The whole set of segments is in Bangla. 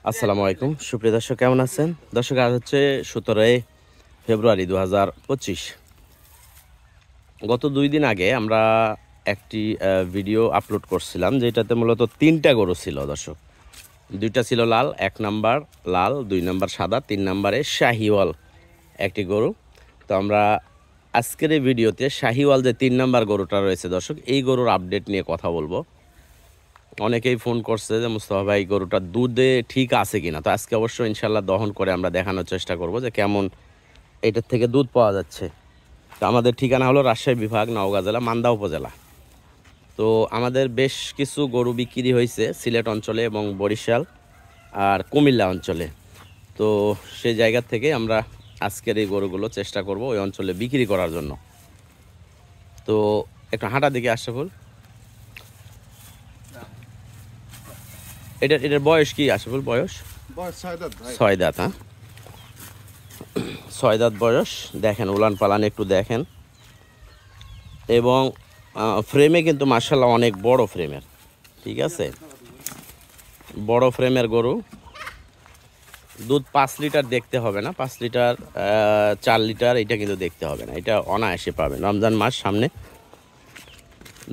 আসসালামু আলাইকুম সুপ্রিয় দর্শক, কেমন আছেন? দর্শক, আজ হচ্ছে 17 ফেব্রুয়ারি 2025। গত 2 দিন আগে আমরা একটি ভিডিও আপলোড করছিলাম, যেটাতে মূলত 3টা গরু ছিল দর্শক। 2টা ছিল লাল, 1 নাম্বার লাল, 2 নাম্বার সাদা, 3 নাম্বারে শাহিওয়াল একটি গরু। তো আমরা আজকের এই ভিডিওতে শাহিওয়াল যে 3 নাম্বার গরুটা রয়েছে দর্শক, এই গরুর আপডেট নিয়ে কথা বলবো। অনেকেই ফোন করছে যে মুস্তফা ভাই, গরুটা দুধে ঠিক আছে কিনা। তো আজকে অবশ্যই ইনশাল্লাহ দহন করে আমরা দেখানোর চেষ্টা করব যে কেমন এটার থেকে দুধ পাওয়া যাচ্ছে। তো আমাদের ঠিকানা হলো রাজশাহী বিভাগ, নওগাঁ জেলা, মান্দা উপজেলা। তো আমাদের বেশ কিছু গরু বিক্রি হয়েছে সিলেট অঞ্চলে এবং বরিশাল আর কুমিল্লা অঞ্চলে। তো সেই জায়গা থেকে আমরা আজকের এই গরুগুলো চেষ্টা করব ওই অঞ্চলে বিক্রি করার জন্য। তো একটু হাঁটা দিকে আশরাফুল, এটার বয়স কি আশরাফুল? বয়স 6 দাঁত। হ্যাঁ, 6 দাঁত বয়স। দেখেন উলান পালান একটু দেখেন, এবং ফ্রেমে কিন্তু মার্শাল্লাহ অনেক বড় ফ্রেমের, ঠিক আছে, বড় ফ্রেমের গরু। দুধ 5 লিটার দেখতে হবে না, 5 লিটার 4 লিটার এটা কিন্তু দেখতে হবে না, এটা অনায়াসে পাবেন। রমজান মাস সামনে,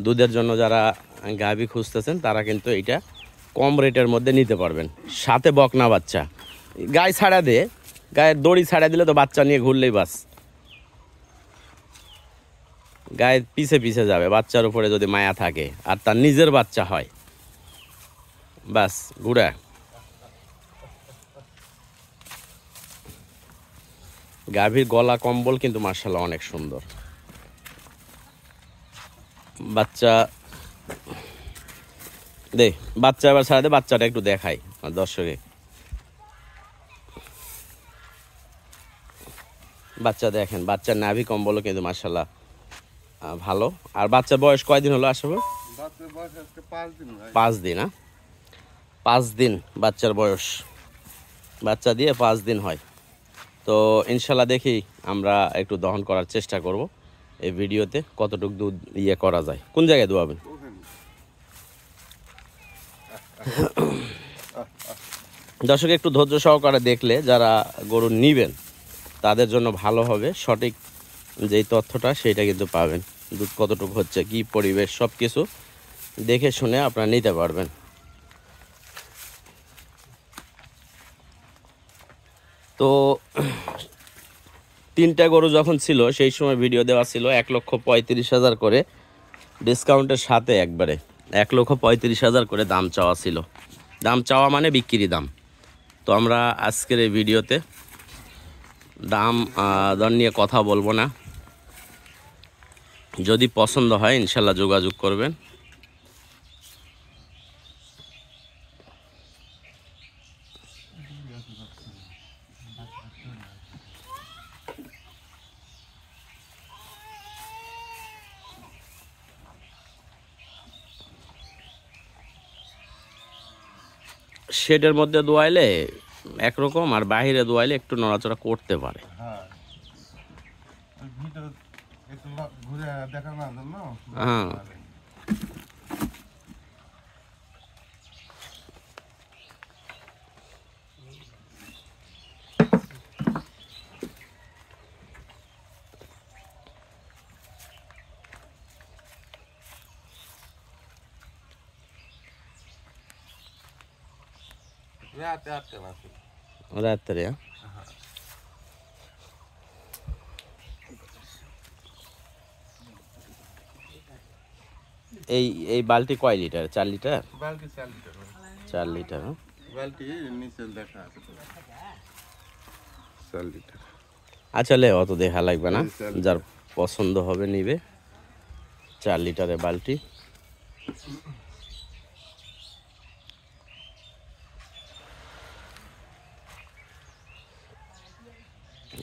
দুধের জন্য যারা গাভী খুঁজতেছেন তারা কিন্তু এটা কম রেটের মধ্যে নিতে পারবেন। সাথে বকনা বাচ্চা, গায়ে ছাড়া দিয়ে, গায়ের দড়ি ছাড়া দিলে তো বাচ্চা নিয়ে ঘুরলেই বাস, গায়ের পিছে পিছে যাবে। বাচ্চার উপরে যদি মায়া থাকে আর তার নিজের বাচ্চা হয়, বাস ঘুরা। গাভীর গলা কম্বল কিন্তু মার্শাল্লাহ অনেক সুন্দর। বাচ্চা দে, বাচ্চা এবার ছাড়া দে, বাচ্চাটা একটু দেখাই দর্শকে। বাচ্চা দেখেন, বাচ্চার নাভি কম্বলও কিন্তু মার্শাল্লাহ ভালো। আর বাচ্চার বয়স কয়দিন হলো আসবে? 5 দিন। হ্যাঁ, 5 দিন বাচ্চার বয়স। বাচ্চা দিয়ে 5 দিন হয়। তো ইনশাল্লাহ দেখি আমরা একটু দহন করার চেষ্টা করব এই ভিডিওতে, কতটুকু দুধ ইয়ে করা যায়। কোন জায়গায় দোয়াবেন? দর্শক, একটু ধৈর্য সহকারে দেখলে যারা গরু নিবেন তাদের জন্য ভালো হবে। সঠিক যেই তথ্যটা সেইটা কিন্তু পাবেন। দুধ কতটুকু হচ্ছে, কি পরিবেশ, সব কিছু দেখে শুনে আপনারা নিতে পারবেন। তো 3টা গরু যখন ছিল সেই সময় ভিডিও দেওয়া ছিল 1,35,000 করে, ডিসকাউন্টের সাথে একবারে 1,35,000 করে দাম চাওয়া ছিল। দাম চাওয়া মানে বিক্রি দাম। তো আমরা আজকের এই ভিডিওতে দাম দর নিয়ে কথা বলবো না। যদি পছন্দ হয় ইনশাল্লাহ যোগাযোগ করবেন। শেডের মধ্যে দোয়াইলে একরকম, আর বাহিরে দোয়াইলে একটু নড়াচড়া করতে পারে। হ্যাঁ, রাত্রে। এই এই বালতি কয় লিটার? 4 লিটার। 4 লিটার। আচ্ছা, লে অত দেখা লাগবে না, যার পছন্দ হবে নিবে। 4 লিটারের বালতি।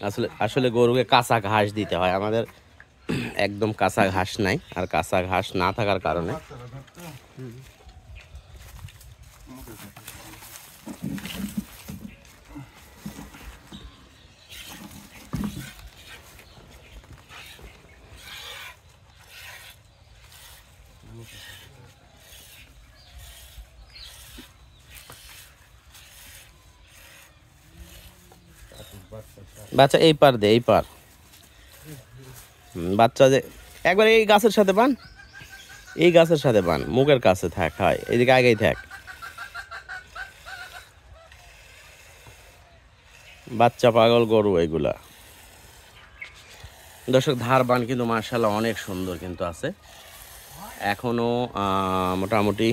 আসলে আসলে গরুকে কাঁচা ঘাস দিতে হয়। আমাদের একদম কাঁচা ঘাস নাই, আর কাঁচা ঘাস না থাকার কারণে বাচ্চা এই পার দে, এই পার। বাচ্চা যে একবার এই গাছের সাথে বান, এই গাছের সাথে বান, মুখের কাছে থাক, হয় এইদিকে আগেই থাক। বাচ্চা পাগল গরু এগুলা। দর্শক ধার বান কিন্তু মার্শাল্লাহ অনেক সুন্দর কিন্তু আছে। এখনও মোটামুটি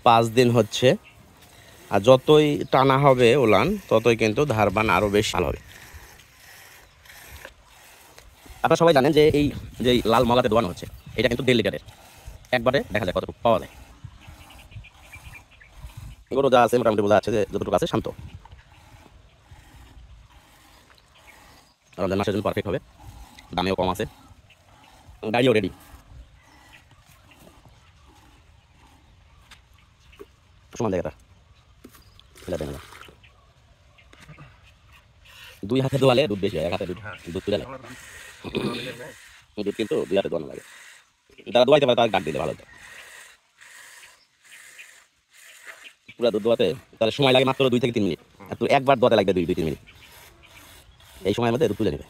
5 দিন হচ্ছে। আর যতই টানা হবে উলান ততই কিন্তু ধার বান আরও বেশি ভালো হবে। আপনারা সবাই জানেন যে এই যে লাল মগাতে দোয়ানো হচ্ছে, এটা কিন্তু 1.5 লিটারের। একবারে দেখা যায় কতটুকু পাওয়া যায়। গরু যা আছে মোটামুটি বোঝা যাচ্ছে যে যতটুকু আছে শান্ত। রমজান মাসের জন্য পারফেক্ট হবে, দামেও কম আছে, গাড়িও রেডি। সমান জায়গাটা দেন, 2 হাতে দোয়ালে দুধ বেশি হয়, 1 হাতে দুধ তুলে লাগে। দুধ কিন্তু 2 হাতে দোয়ানো লাগে। যারা দোয়াইতে পারে তারা গাছ দিলে ভালো হতো। পুরো দুধ দোয়াতে তাহলে সময় লাগে মাত্র 2 থেকে 3 মিনিট, আর তুই একবার দোয়াতে লাগবে 2-3 মিনিট। এই সময়ের মধ্যে দুধ তুলে নেবে।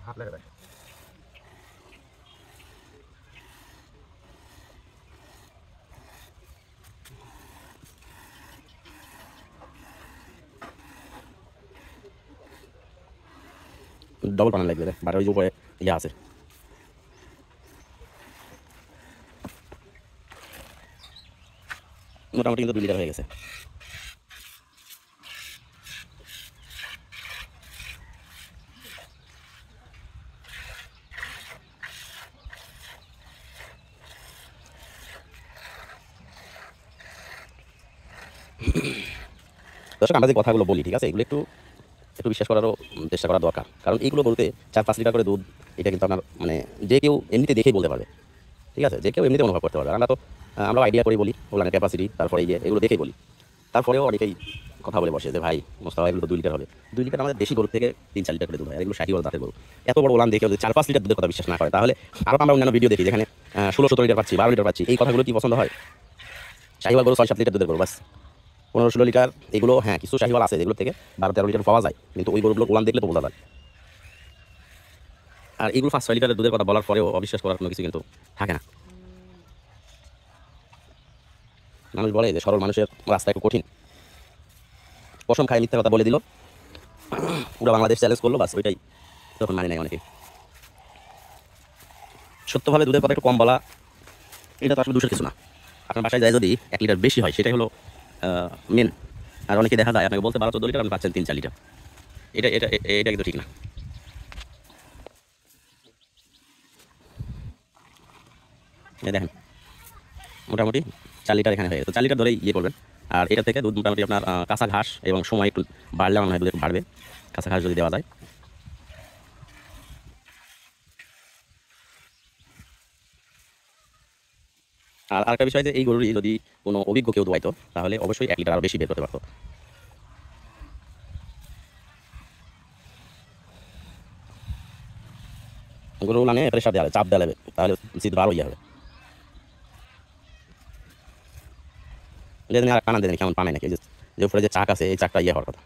হাত লাগে দেয়। ডবল পানি লাগবে রে, বাটার ওই যে উপরে ইয়ে আছে। মোটামুটি কিন্তু 2 লিটার হয়ে গেছে। দর্শক আমরা যে কথাগুলো বলি, ঠিক আছে, এগুলো একটু একটু বিশ্বাস করারও চেষ্টা করা দরকার। কারণ এইগুলো বলতে 4-5 লিটার করে দুধ, এটা কিন্তু আপনার মানে যে কেউ এমনিতে দেখেই বলতে পারবে, ঠিক আছে, যে কেউ এমনিতে অনুভব করতে পারবে। আর আমরা আইডিয়া করে বলি ওলানের ক্যাপাসিটি, তারপরে এই যে এগুলো দেখেই বলি। তারপরেও অনেকেই কথা বলে বসে যে ভাই মোস্তফা এগুলো তো 2 লিটার হবে। 2 লিটার আমাদের দেশি গরু থেকে 3-4 লিটার করে দুধ হয়, এগুলো 60 দাঁতের গরু। এত বড় ওলান দেখে যদি 4-5 লিটার দুধের কথা বিশ্বাস না করে, তাহলে আরও আমরা অন্যান্য ভিডিও দেখি যেখানে 16-17 লিটার পাচ্ছি, 12 লিটার পাচ্ছি। এই কথাগুলো কি পছন্দ হয়? শাহিওয়াল গরু 6-7 লিটার দুধের গরু, বাস 15-16 লিটার। এগুলো হ্যাঁ কিছু শাহিওয়াল আছে যেগুলো থেকে 12-13 লিটার পাওয়া যায়, কিন্তু ওই গরুগুলো ওলান দেখলে তো বোঝা যায়। আর এগুলো 5-6 লিটারের দুধের কথা বলার পরেও অবিশ্বাস করার কোনো কিছু কিন্তু থাকে না। মানুষ বলে যে সরল মানুষের রাস্তা একটু কঠিন। কসম খায় মিথ্যা কথা বলে দিল, পুরো বাংলাদেশ চ্যালেঞ্জ করলো, বাস ওইটাই তখন মানে নেয় অনেকে। সত্যভাবে দুধের কথা একটু কম বলা, এটা তো আসলে দোষের কিছু না। আপনার বাসায় যায় যদি 1 লিটার বেশি হয়, সেটাই হলো মেন। আর অনেকে দেখা যায় আপনাকে বলতে 12-14 লিটার, আপনি পাচ্ছেন 3-4 লিটার। এটা এটা এটা কিন্তু ঠিক না। দেখেন মোটামুটি 4 লিটার এখানে হয়ে গেছে, 4 লিটার ধরেই ইয়ে করবেন। আর এটা থেকে দুধ মোটামুটি আপনার কাঁচা ঘাস এবং সময় একটু বাড়লে মনে হয় দুধ একটু বাড়বে, কাঁচা ঘাস যদি দেওয়া যায়। আর আরেকটা বিষয় যে এই গরুরই যদি কোনো অভিজ্ঞ কেউ দোয়াইতো, তাহলে অবশ্যই 1 লিটার আরও বেশি বের করতে পারতো। গরু মানে প্রেশার দেওয়া হবে, চাপ দেওয়া হবে, তাহলে শীত আরও ইয়ে হবে। যেদিন আর কানা দেন কেমন পানে নাকি, যে উপরে যে চাক আছে এই চাকটা ইয়ে হওয়ার কথা।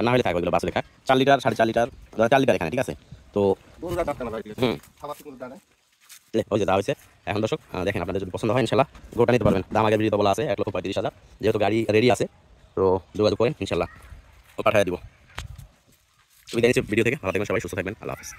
না হলে থাকবে, এগুলো বাস লেখা 4 লিটার 4.5 লিটার 4 লিটার এখানে, ঠিক আছে। তো ওই যে দেওয়া হয়েছে। এখন দর্শক দেখেন, আপনাদের যদি পছন্দ হয় ইনশাল্লাহ গরুটা নিতে পারবেন। দাম আগের ভিডিওতে বলা আছে 1,35,000। যেহেতু গাড়ি রেডি আছে, তো যোগাযোগ করেন ইনশাল্লাহ পাঠিয়ে দিব। বিদায় নিচ্ছি ভিডিও থেকে। ভালো থাকবেন সবাই, সুস্থ থাকবেন, আল্লাহ হাফেজ।